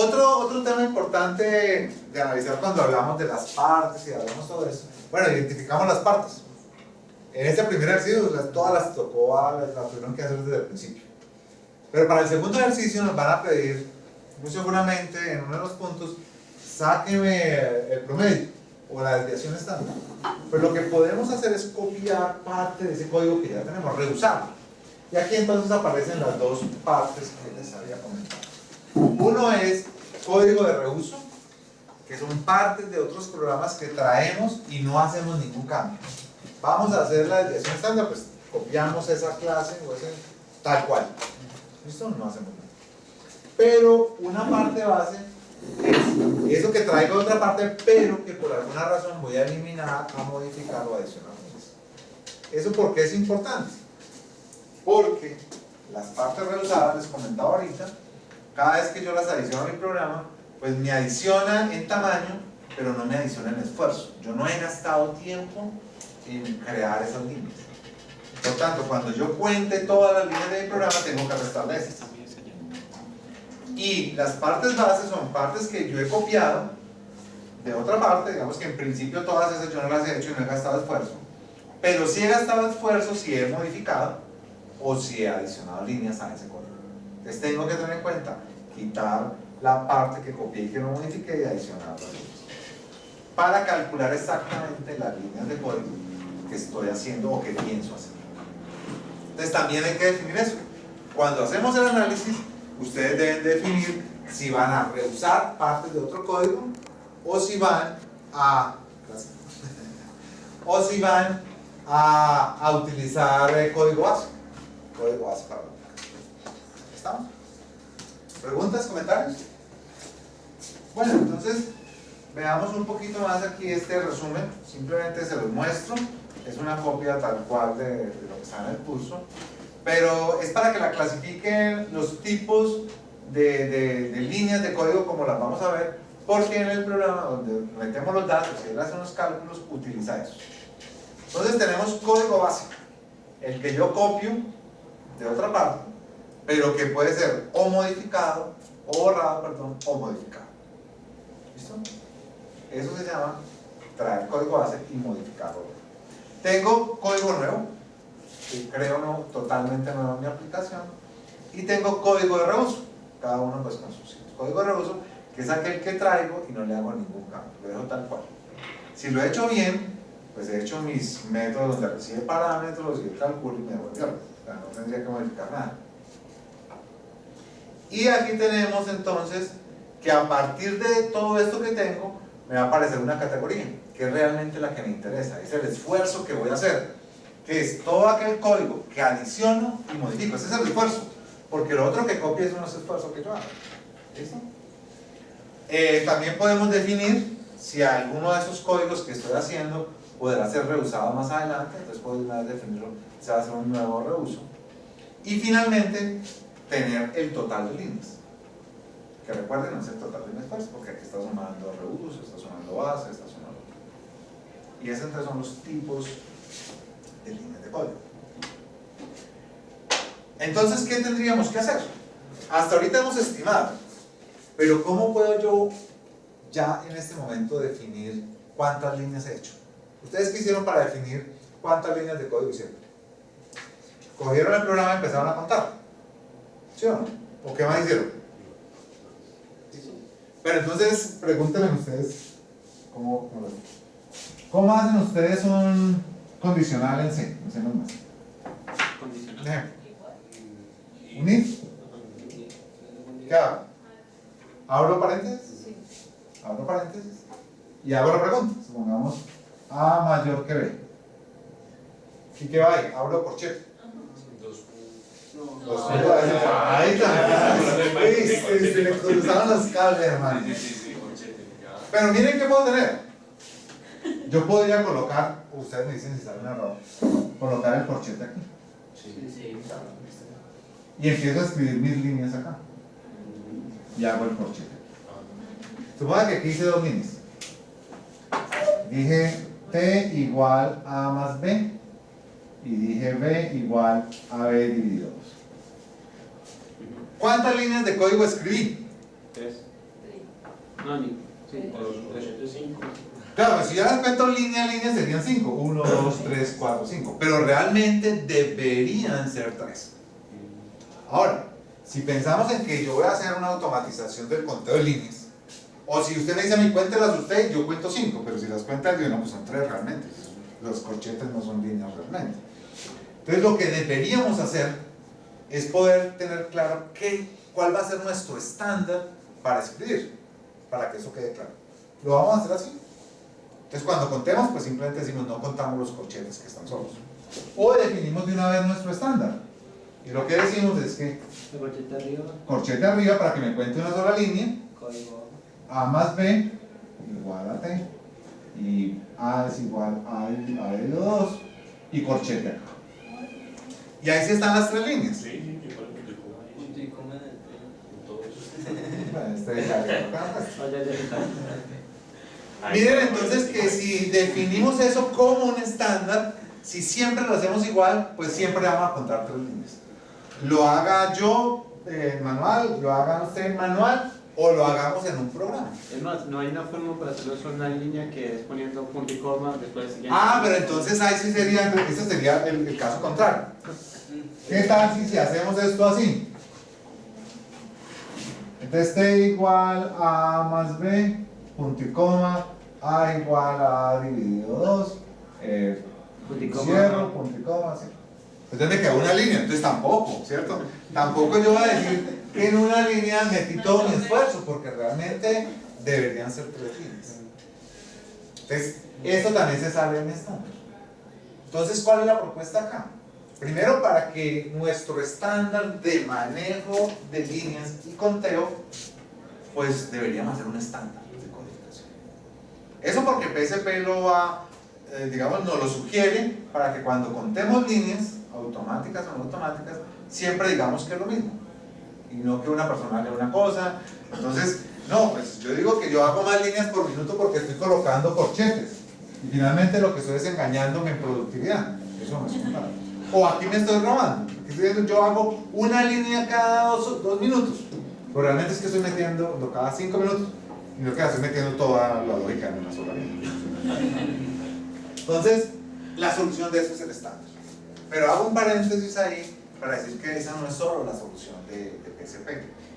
Otro tema importante de analizar cuando hablamos de las partes y hablamos todo eso. Bueno, identificamos las partes. En este primer ejercicio todas las tocó, las tuvieron que hacer desde el principio. Pero para el segundo ejercicio nos van a pedir, muy seguramente en uno de los puntos, sáqueme el promedio o la desviación estándar. Pero lo que podemos hacer es copiar parte de ese código que ya tenemos, reusarlo. Y aquí entonces aparecen las dos partes que les había comentado. Uno es código de reuso, que son partes de otros programas que traemos y no hacemos ningún cambio. Vamos a hacer la desviación estándar, pues copiamos esa clase o ese tal cual. ¿Listo? No hacemos nada. Pero una parte base es eso que traigo otra parte, pero que por alguna razón voy a eliminar, a modificar o adicionar. ¿Eso por qué es importante? Porque las partes reusadas, les comentaba ahorita, cada vez que yo las adiciono a mi programa, pues me adiciona en tamaño, pero no me adiciona en esfuerzo. Yo no he gastado tiempo en crear esas líneas. Por tanto, cuando yo cuente todas las líneas de mi programa, tengo que restarle esas. Y las partes bases son partes que yo he copiado de otra parte, digamos que en principio todas esas yo no las he hecho y no he gastado esfuerzo. Pero sí he gastado esfuerzo si he modificado o si he adicionado líneas a ese código. Entonces tengo que tener en cuenta quitar la parte que copié y que no modifiqué y adicionar las líneas para calcular exactamente las líneas de código que estoy haciendo o que pienso hacer. Entonces también hay que definir eso. Cuando hacemos el análisis, ustedes deben definir si van a reusar partes de otro código o si van a utilizar código base. Código base para la aplicación. ¿Estamos? ¿Preguntas, comentarios? Bueno, entonces veamos un poquito más aquí este resumen. Simplemente se los muestro. Es una copia tal cual de lo que está en el curso. Pero es para que la clasifiquen los tipos de líneas de código como las vamos a ver, porque en el programa donde metemos los datos y él hace unos cálculos, utiliza eso. Entonces tenemos código básico, el que yo copio de otra parte, pero que puede ser o modificado, o borrado, perdón, o modificado. ¿Listo? Eso se llama traer código base y modificarlo. Tengo código nuevo, que creo totalmente nuevo en mi aplicación, y tengo código de reuso, cada uno pues con sus sitios. Código de reuso, que es aquel que traigo y no le hago ningún cambio, lo dejo tal cual. Si lo he hecho bien, pues he hecho mis métodos donde recibe parámetros y el cálculo y me devuelve algo. O sea, no tendría que modificar nada. Y aquí tenemos entonces que a partir de todo esto que tengo, me va a aparecer una categoría, que es realmente la que me interesa, es el esfuerzo que voy a hacer, que es todo aquel código que adiciono y modifico. Ese es el esfuerzo, porque lo otro que copio eso no es esfuerzo que yo hago. ¿Listo? También podemos definir si alguno de esos códigos que estoy haciendo podrá ser reusado más adelante, entonces podemos definirlo, se va a hacer un nuevo reuso. Y finalmente, tener el total de líneas, que recuerden, no es el total de mi esfuerzo, porque aquí está sumando reuso, está sumando base, está sumando. Y esos entonces son los tipos de líneas de código. Entonces, ¿qué tendríamos que hacer? Hasta ahorita hemos estimado, pero ¿cómo puedo yo ya en este momento definir cuántas líneas he hecho? ¿Ustedes qué hicieron para definir cuántas líneas de código hicieron? Cogieron el programa y empezaron a contar, ¿sí o no? ¿O qué más hicieron? Pero entonces, pregúntenme ustedes, ¿cómo hacen ustedes un condicional en C? En C no más. ¿Condicional? ¿Un if? ¿Qué hago? ¿Abro paréntesis? Sí. Abro paréntesis y hago la pregunta. Supongamos A mayor que B. ¿Y qué va ahí? Abro corchete. Ahí está. Se le cruzaron los cables, hermano. Pero miren qué puedo tener. Yo podría colocar, ustedes me dicen si sale un error, colocar el corchete aquí. Y empiezo a escribir mis líneas acá. Y hago el corchete. Suponga que aquí hice dos líneas. Dije T igual A más B. Y dije B igual a B dividido 2. ¿Cuántas líneas de código escribí? 3. No, ni 5. 305. Claro, pues si ya las cuento línea a línea serían 5. 1, 2, 3, 4, 5. Pero realmente deberían ser 3. Ahora, si pensamos en que yo voy a hacer una automatización del conteo de líneas, o si usted me dice a mí, cuéntelas usted, yo cuento 5, pero si las cuenta yo, no, pues son 3 realmente. Los corchetes no son líneas realmente. Entonces lo que deberíamos hacer es poder tener claro cuál va a ser nuestro estándar para escribir, para que eso quede claro. Lo vamos a hacer así. Entonces cuando contemos, pues simplemente decimos no contamos los corchetes que están solos. O definimos de una vez nuestro estándar. Y lo que decimos es que El corchete arriba. corchete arriba para que me cuente una sola línea, Código. A más B igual a T, y A es igual a L 2 y corchete acá. Y ahí sí están las 3 líneas. Sí, que fue el punto y coma ahí. Punto y coma en el En todo eso. Bueno, ya está. Miren entonces que si definimos eso como un estándar, si siempre lo hacemos igual, pues siempre vamos a contar 3 líneas. Lo haga yo manual, lo haga usted manual, o lo hagamos en un programa. Es más, no hay una forma para hacerlo solo una línea que es poniendo punto y coma después siguiente. Ah, pero entonces ahí sí sería, ese sería el caso contrario. ¿Qué tal si hacemos esto así? Entonces T igual a más B, punto y coma, A igual a A dividido 2, Punto y coma. cierro, punto y coma, sí. Entonces me queda una línea, entonces tampoco, ¿cierto? Tampoco yo voy a decir que en una línea metí todo mi esfuerzo, porque realmente deberían ser 3 líneas. Entonces, esto también se sale en estándar. Entonces, ¿cuál es la propuesta acá? Primero, para que nuestro estándar de manejo de líneas y conteo, pues deberíamos hacer un estándar de codificación. Eso porque PSP lo va, digamos, nos lo sugiere para que cuando contemos líneas, automáticas o no automáticas, siempre digamos que es lo mismo. Y no que una persona lea una cosa. Entonces, no, pues yo digo que yo hago más líneas por minuto porque estoy colocando corchetes. Y finalmente lo que estoy es engañándome en productividad. Eso no es un tal. O aquí me estoy robando. Aquí estoy diciendo, yo hago una línea cada 2 minutos. Pero realmente es que estoy metiendo cada 5 minutos. Y lo que estoy metiendo toda la lógica en una sola línea. Entonces, la solución de eso es el estándar. Pero hago un paréntesis ahí para decir que esa no es solo la solución de PSP.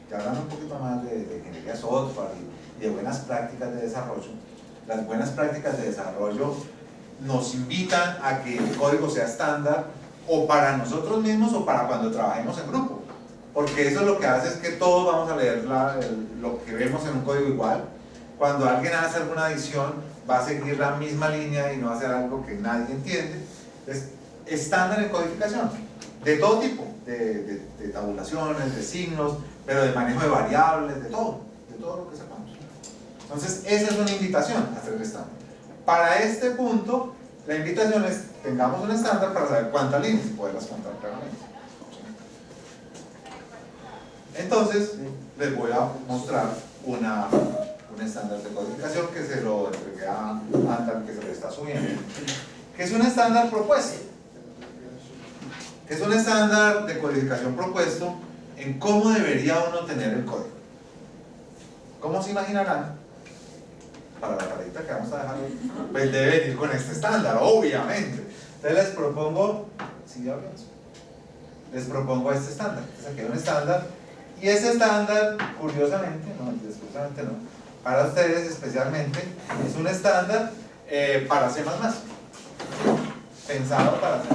Ya hablando un poquito más de ingeniería software y de buenas prácticas de desarrollo, las buenas prácticas de desarrollo nos invitan a que el código sea estándar o para nosotros mismos o para cuando trabajemos en grupo, porque eso lo que hace es que todos vamos a leer lo que vemos en un código igual. Cuando alguien hace alguna adición va a seguir la misma línea y no va a hacer algo que nadie entiende. Entonces, estándar en codificación de todo tipo, de tabulaciones, de signos, pero de manejo de variables, de todo lo que sepamos. Entonces, esa es una invitación a hacer el estándar. Para este punto, la invitación es tengamos un estándar para saber cuántas líneas y poderlas contar claramente. Entonces, les voy a mostrar un estándar de codificación que se lo entregué a Antal, que se lo está subiendo, que es un estándar propuesto. Es un estándar de codificación propuesto en cómo debería uno tener el código. ¿Cómo se imaginarán? Para la tareita que vamos a dejar, pues debe venir con este estándar, obviamente. Entonces les propongo, ¿sí ya hablamos? Les propongo este estándar. Entonces aquí hay un estándar, y ese estándar, curiosamente, no, para ustedes especialmente, es un estándar para C++, pensado para C++.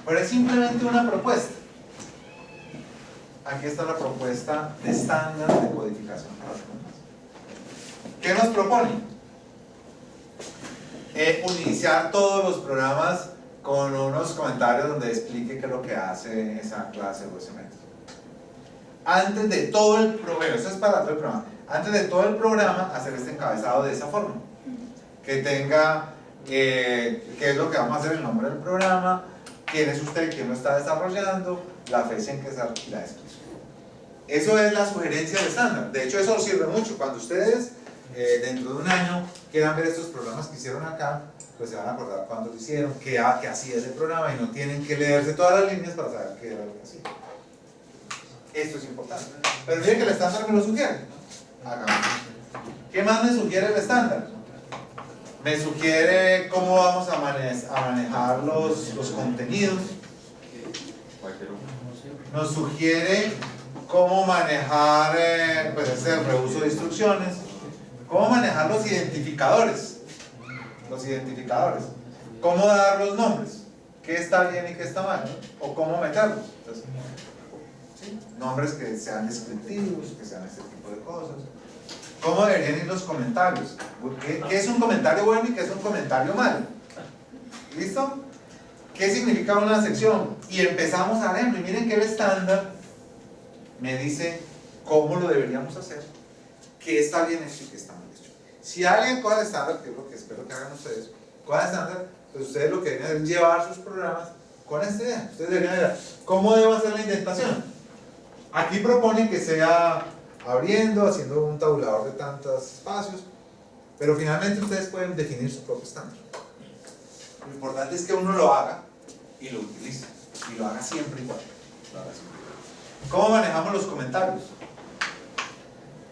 Pero es simplemente una propuesta. Aquí está la propuesta de estándar de codificación para C++. ¿Qué nos propone? Iniciar todos los programas con unos comentarios donde explique qué es lo que hace esa clase o ese método. Antes de todo el programa, eso es para todo el programa, antes de todo el programa, hacer este encabezado de esa forma. Que tenga qué es lo que vamos a hacer, el nombre del programa, quién es usted, quién lo está desarrollando, la fecha en que se y la descripción. Eso es la sugerencia del estándar. De hecho, eso sirve mucho. Cuando ustedes dentro de un año quieran ver estos programas que hicieron acá, pues se van a acordar cuándo lo hicieron, qué hacía ese programa, y no tienen que leerse todas las líneas para saber qué era lo que hacía. Esto es importante. Pero miren que el estándar me lo sugiere. Hagamos. ¿Qué más me sugiere el estándar? Me sugiere cómo vamos a manejar los contenidos. Nos sugiere cómo manejar pues ese reuso de instrucciones. Cómo manejar los identificadores. Cómo dar los nombres. ¿Qué está bien y qué está mal? O cómo meterlos. Entonces, ¿sí? Nombres que sean descriptivos, que sean este tipo de cosas. ¿Cómo deberían ir los comentarios? ¿Qué es un comentario bueno y qué es un comentario malo? ¿Listo? ¿Qué significa una sección? Y empezamos a leerlo. Y miren que el estándar me dice cómo lo deberíamos hacer, qué está bien hecho y qué está mal hecho. Si alguien coge el estándar, que es lo que espero que hagan ustedes, coge el estándar, pues ustedes lo que deben hacer es llevar sus programas con esta idea. Ustedes deberían ver cómo debo hacer la indentación. Aquí proponen que sea abriendo, haciendo un tabulador de tantos espacios, pero finalmente ustedes pueden definir su propio estándar. Lo importante es que uno lo haga y lo utilice, y lo haga siempre igual. ¿Cómo manejamos los comentarios?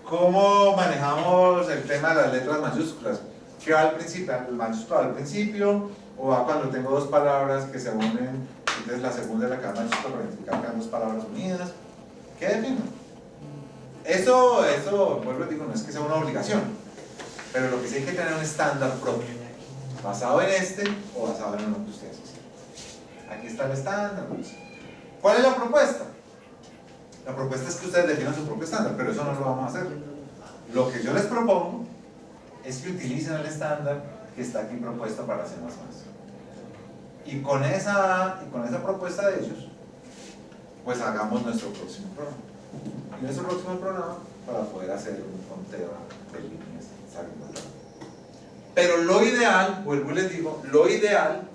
¿Cómo manejamos el tema de las letras mayúsculas? ¿Qué va al principio? ¿El mayúsculo al principio? ¿O va cuando tengo dos palabras que se unen? Entonces la segunda es la que va mayúscula para identificar que hay dos palabras unidas. ¿Qué defino? Eso, vuelvo y digo, no es que sea una obligación, pero lo que sí hay que tener un estándar propio, basado en este o basado en lo que ustedes hacen. Aquí está el estándar. ¿Cuál es la propuesta? La propuesta es que ustedes definan su propio estándar, pero eso no lo vamos a hacer. Lo que yo les propongo es que utilicen el estándar que está aquí propuesto para C++. Y con esa propuesta de ellos, pues hagamos nuestro próximo programa. Y nuestro próximo programa para poder hacer un conteo de líneas saliendo de la. Pero lo ideal, vuelvo y les digo, lo ideal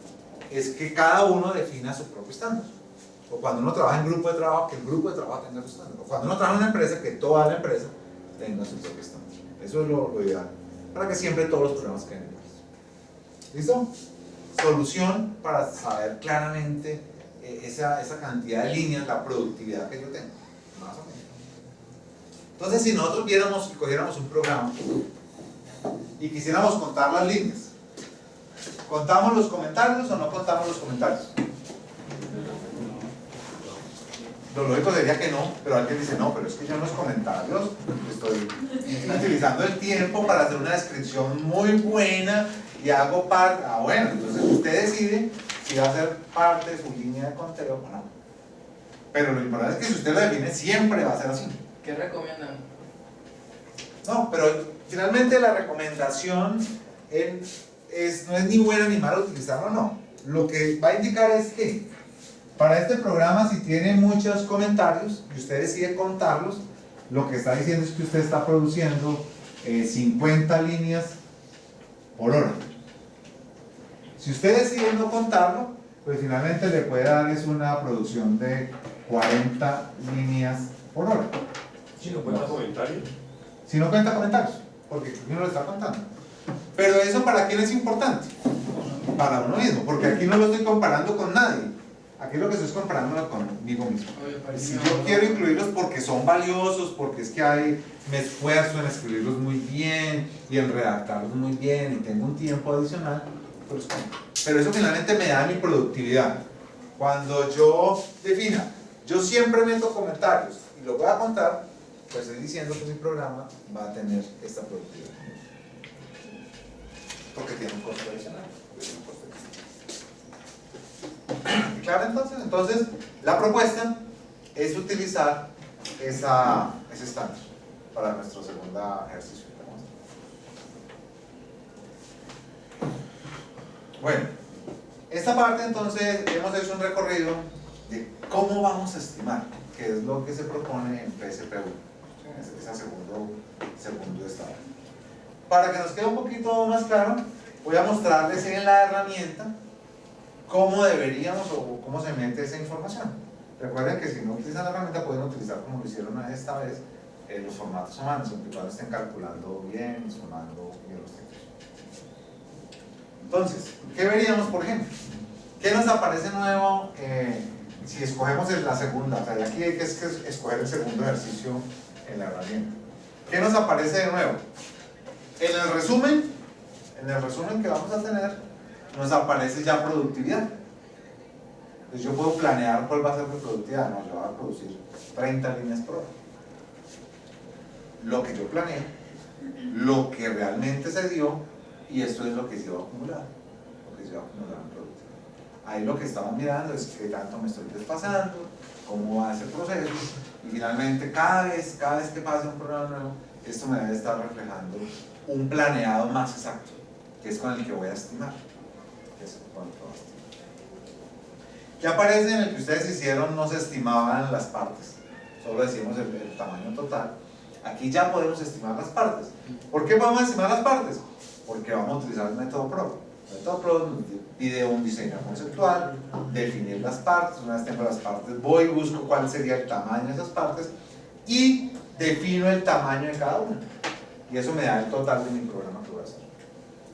es que cada uno defina su propio estándar. O cuando uno trabaja en grupo de trabajo, que el grupo de trabajo tenga su estándar. O cuando uno trabaja en una empresa, que toda la empresa tenga su propio estándar. Eso es lo ideal. Para que siempre todos los programas queden iguales. ¿Listo? Solución para saber claramente esa cantidad de líneas, la productividad que yo tengo. Más o menos. Entonces, si nosotros viéramos y cogiéramos un programa y quisiéramos contar las líneas, ¿contamos los comentarios o no contamos los comentarios? Lo lógico sería que no, pero alguien dice, no, pero es que yo en los comentarios estoy utilizando el tiempo para hacer una descripción muy buena y hago parte. Ah, bueno, entonces usted decide si va a ser parte de su línea de conteo o no. Pero lo importante es que si usted lo define, siempre va a ser así. ¿Qué recomiendan? No, pero finalmente la recomendación no es ni buena ni mala utilizarlo, no. Lo que va a indicar es que para este programa, si tiene muchos comentarios y usted decide contarlos, lo que está diciendo es que usted está produciendo 50 líneas por hora. Si usted decide no contarlo, pues finalmente le puede dar una producción de 40 líneas por hora. Si no cuenta comentarios. Si no cuenta comentarios, porque uno lo está contando. Pero eso ¿para quién es importante? Para uno mismo, porque aquí no lo estoy comparando con nadie. Aquí lo que estoy comparando conmigo mismo. Si yo quiero incluirlos porque son valiosos, porque es que me esfuerzo en escribirlos muy bien y en redactarlos muy bien y tengo un tiempo adicional, pues pero eso finalmente me da mi productividad. Cuando yo defina, yo siempre meto comentarios y lo voy a contar, pues estoy diciendo que mi programa va a tener esta productividad. Porque tiene un costo adicional. ¿Claro entonces? Entonces, la propuesta es utilizar ese estándar para nuestro segundo ejercicio. Bueno, esta parte entonces hemos hecho un recorrido de cómo vamos a estimar, que es lo que se propone en PSP1, ese segundo estado. Para que nos quede un poquito más claro, voy a mostrarles en la herramienta cómo deberíamos o cómo se mete esa información. Recuerden que si no utilizan la herramienta pueden utilizar como lo hicieron esta vez los formatos a mano, siempre y cuando estén calculando bien y sumando bien los textos. Entonces, ¿qué veríamos por ejemplo? ¿Qué nos aparece nuevo si escogemos la segunda? O sea, aquí hay que escoger el segundo ejercicio en la herramienta. ¿Qué nos aparece de nuevo? En el resumen que vamos a tener, nos aparece ya productividad. Entonces yo puedo planear cuál va a ser mi productividad. No, yo voy a producir 30 líneas por hora. Lo que yo planeé, lo que realmente se dio, y esto es lo que se va a acumular. Lo que se va a acumular en productividad. Ahí lo que estamos mirando es qué tanto me estoy desfasando, cómo va ese proceso, y finalmente cada vez que pase un programa nuevo, esto me debe estar reflejando un planeado más exacto, que es con el que voy a estimar. Ya aparece en el que ustedes hicieron, no se estimaban las partes, solo decimos el tamaño total. Aquí ya podemos estimar las partes. ¿Por qué podemos estimar las partes? Porque vamos a utilizar el método PRO. El método PRO nos pide un diseño conceptual, definir las partes. Una vez tengo las partes, voy y busco cuál sería el tamaño de esas partes y defino el tamaño de cada una. Y eso me da el total de mi programa que voy a hacer.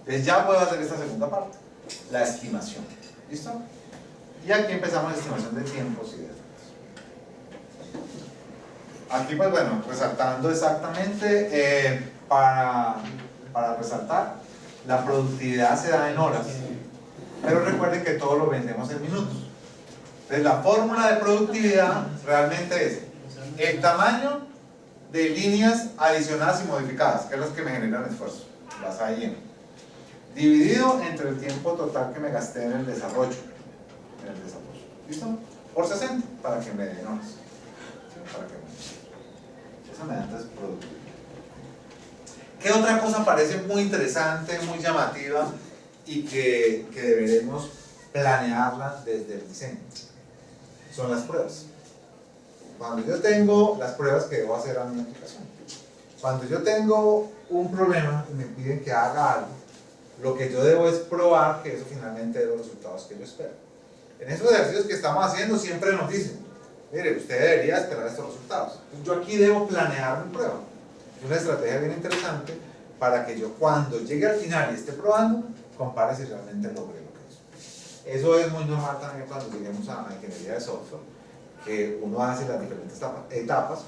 Entonces ya puedo hacer esta segunda parte, la estimación. ¿Listo? Y aquí empezamos la estimación de tiempos y de efectos. Aquí pues bueno, resaltando exactamente, para resaltar, la productividad se da en horas, pero recuerden que todo lo vendemos en minutos. Entonces la fórmula de productividad realmente es el tamaño de líneas adicionadas y modificadas, que es los que me generan esfuerzo, las AIM, dividido entre el tiempo total que me gasté en el desarrollo. ¿Listo? Por 60, para que me den horas. Para que eso me da entonces productividad. ¿Qué otra cosa parece muy interesante, muy llamativa y que deberemos planearla desde el diseño? Son las pruebas. Cuando yo tengo las pruebas que debo hacer a mi aplicación, cuando yo tengo un problema y me piden que haga algo, lo que yo debo es probar que eso finalmente dé los resultados que yo espero. En esos ejercicios que estamos haciendo siempre nos dicen, mire, usted debería esperar estos resultados. Yo aquí debo planear mi prueba. Es una estrategia bien interesante para que yo cuando llegue al final y esté probando, compare si realmente logré lo que es. Eso es muy normal también cuando lleguemos a la ingeniería de software, que uno hace las diferentes etapas,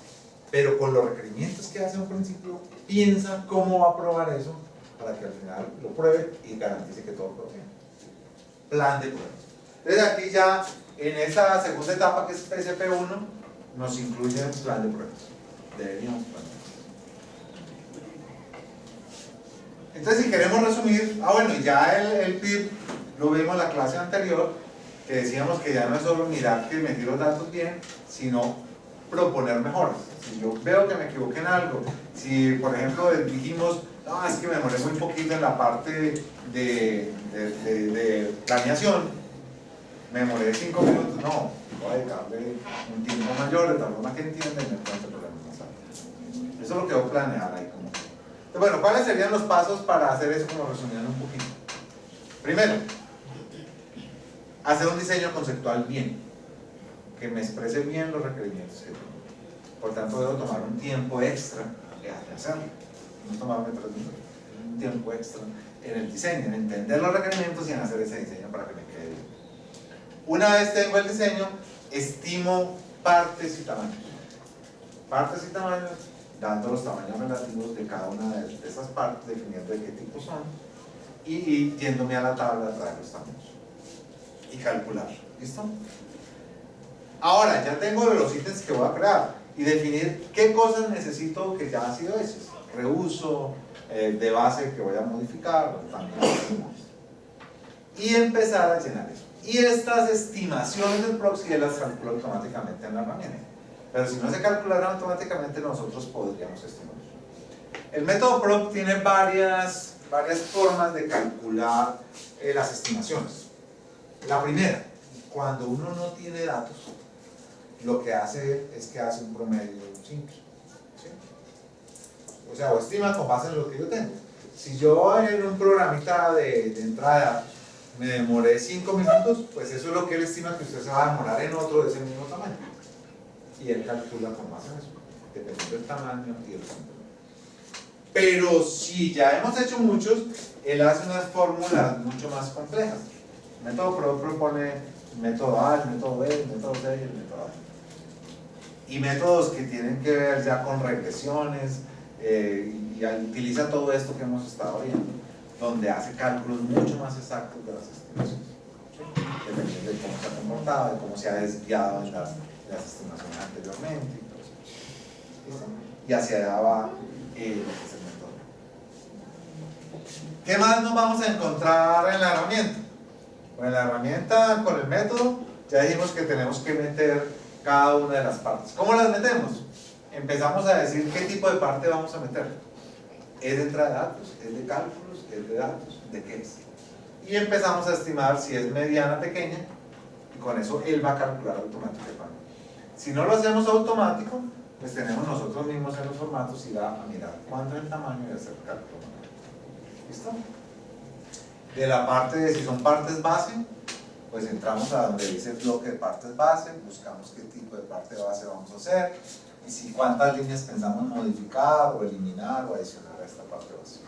pero con los requerimientos que hace a un principio, piensa cómo va a probar eso para que al final lo pruebe y garantice que todo pruebe. Plan de pruebas. Entonces aquí ya en esta segunda etapa que es PSP1 nos incluye el plan de pruebas. Deberíamos planear. Entonces si queremos resumir, bueno, ya el PIB lo vimos en la clase anterior, que decíamos que ya no es solo mirar que metí los datos bien, sino proponer mejoras. Si yo veo que me equivoqué en algo, si por ejemplo dijimos, no, es que me demoré muy poquito en la parte de planeación, me demoré 5 minutos, no, voy a dedicarle un tiempo mayor de tal forma que entienda y me encuentre problemas más altos. Eso es lo que voy a planear ahí como. Entonces, bueno, ¿cuáles serían los pasos para hacer eso como resumiendo un poquito? Primero, hacer un diseño conceptual bien, que me exprese bien los requerimientos que tengo. Por tanto, debo tomar un tiempo extra de hacerlo, no tomarme 3 minutos, un tiempo extra en el diseño, en entender los requerimientos y en hacer ese diseño para que me quede bien. Una vez tengo el diseño, estimo partes y tamaños. Partes y tamaños, dando los tamaños relativos de cada una de esas partes, definiendo de qué tipo son, y yéndome a la tabla a traer los tamaños. Y calcular. ¿Listo? Ahora, ya tengo los ítems que voy a crear y definir qué cosas necesito que ya han sido hechas. Reuso, de base que voy a modificar, también. Y empezar a llenar eso. Y estas estimaciones del proxy las calculo automáticamente en la herramienta. Pero si no se calcularan automáticamente, nosotros podríamos estimar. El método PROC tiene varias formas de calcular las estimaciones. La primera, cuando uno no tiene datos, lo que hace es que hace un promedio simple. ¿Sí? O sea, o estima con base en lo que yo tengo. Si yo en un programita de entrada de datos me demoré 5 minutos, pues eso es lo que él estima que usted se va a demorar en otro de ese mismo tamaño. Y él calcula con base en eso, dependiendo del tamaño y del tiempo. Pero si ya hemos hecho muchos, él hace unas fórmulas mucho más complejas. El método PRO propone el método A, el método B, el método C y el método A. Y métodos que tienen que ver ya con regresiones, y utiliza todo esto que hemos estado viendo, donde hace cálculos mucho más exactos de las estimaciones, ¿sí? Dependiendo de cómo se ha comportado, de cómo se ha desviado en las estimaciones anteriormente y todo eso. ¿Listo? Y hacia allá va lo que es el método. ¿Qué más nos vamos a encontrar en la herramienta? Bueno, en la herramienta, con el método, ya dijimos que tenemos que meter cada una de las partes. ¿Cómo las metemos? Empezamos a decir qué tipo de parte vamos a meter. ¿Es de entrada de datos? ¿Es de cálculos? ¿Es de datos? ¿De qué es? Y empezamos a estimar si es mediana, pequeña, y con eso él va a calcular automáticamente. Si no lo hacemos automático, pues tenemos nosotros mismos en los formatos ir a mirar cuánto es el tamaño y hacer el cálculo. ¿Listo? De la parte de si son partes base, pues entramos a donde dice bloque de partes base, buscamos qué tipo de parte base vamos a hacer y si cuántas líneas pensamos modificar o eliminar o adicionar a esta parte base.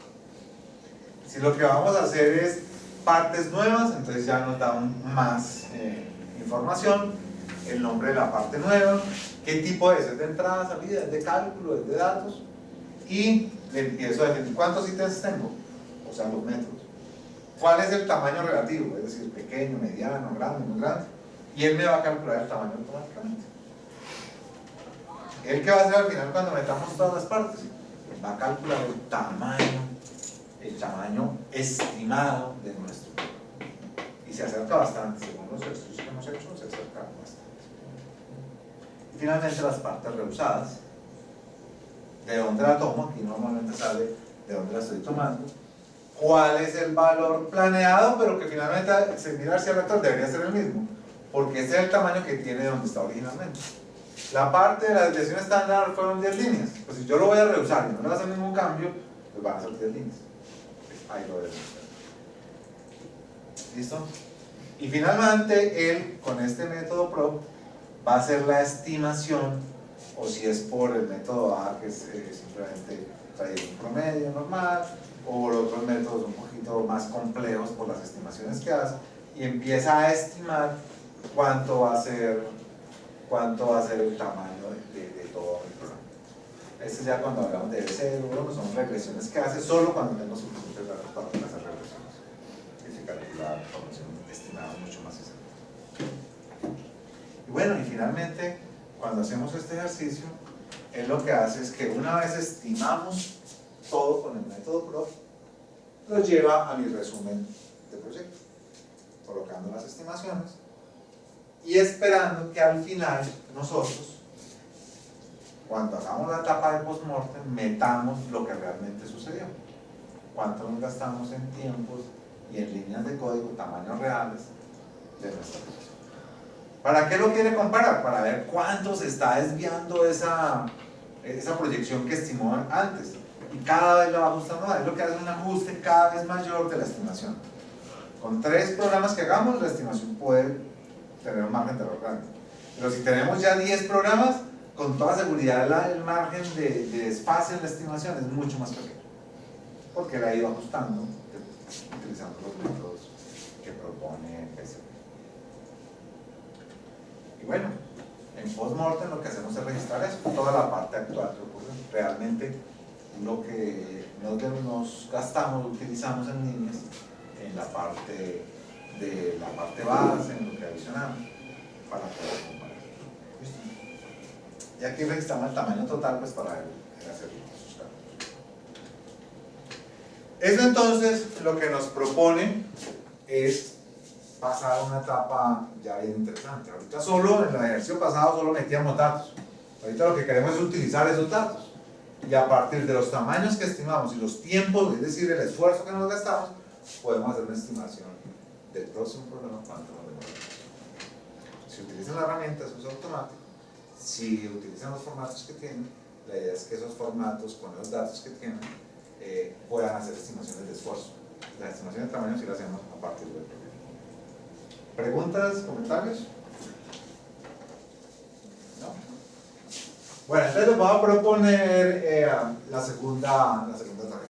Si lo que vamos a hacer es partes nuevas, entonces ya nos da más información, el nombre de la parte nueva, qué tipo es de entrada, salida, es de cálculo, es de datos, y le empiezo a definir cuántos ítems tengo, o sea, los métodos. ¿Cuál es el tamaño relativo? Es decir, pequeño, mediano, grande, muy grande. Y él me va a calcular el tamaño automáticamente. ¿Él qué va a hacer al final cuando metamos todas las partes? Va a calcular el tamaño estimado de nuestro. Y se acerca bastante, según los estudios que hemos hecho, se acerca bastante. Y finalmente las partes reusadas. ¿De dónde la tomo? Aquí normalmente sale de dónde la estoy tomando. ¿Cuál es el valor planeado? Pero que finalmente, si mira hacia el vector, debería ser el mismo, porque ese es el tamaño que tiene donde está originalmente. La parte de la desviación estándar fueron 10 líneas. Pues si yo lo voy a reusar y no le voy a hacer ningún cambio, pues van a ser 10 líneas. Ahí lo debemos hacer. ¿Listo? Y finalmente, él, con este método PROP, va a hacer la estimación, o si es por el método A, que es simplemente traer un promedio normal, o por otros métodos un poquito más complejos por las estimaciones que hace, y empieza a estimar cuánto va a ser el tamaño de todo el programa. Este es ya cuando hablamos de R0, bueno, son regresiones que hace solo cuando tengo suficientes datos para hacer regresiones, que se calcula la información estimada mucho más exacta. Y bueno, y finalmente, cuando hacemos este ejercicio, él lo que hace es que una vez estimamos todo con el método PROP, lo lleva a mi resumen de proyecto, colocando las estimaciones y esperando que al final nosotros, cuando hagamos la etapa de postmortem, metamos lo que realmente sucedió, cuánto nos gastamos en tiempos y en líneas de código, tamaños reales de nuestra aplicación. ¿Para qué lo quiere comparar? Para ver cuánto se está desviando esa proyección que estimó antes. Y cada vez lo va ajustando más. Es lo que hace un ajuste cada vez mayor de la estimación. Con 3 programas que hagamos, la estimación puede tener un margen de error grande. Pero si tenemos ya 10 programas, con toda seguridad el margen de desfase en la estimación es mucho más pequeño. Porque la ha ido ajustando utilizando los métodos que propone PSP. Y bueno, en postmortem lo que hacemos es registrar eso, toda la parte actual que ocurre. Realmente lo que nos gastamos, utilizamos en líneas, en la parte base, en lo que adicionamos, para poder comparar. ¿Listo? Y aquí registramos el tamaño total, pues para hacer esos cálculos. Eso entonces lo que nos propone es pasar a una etapa ya bien interesante. Ahorita solo, en el ejercicio pasado, solo metíamos datos. Ahorita lo que queremos es utilizar esos datos. Y a partir de los tamaños que estimamos y los tiempos, es decir, el esfuerzo que nos gastamos, podemos hacer una estimación del próximo programa cuánto nos demoramos. Si utilizan la herramienta, eso es automático. Si utilizan los formatos que tienen, la idea es que esos formatos, con los datos que tienen, puedan hacer estimaciones de esfuerzo. La estimación de tamaño sí la hacemos a partir del programa. ¿Preguntas? ¿Comentarios? ¿No? Bueno, entonces les voy a proponer la segunda tarea.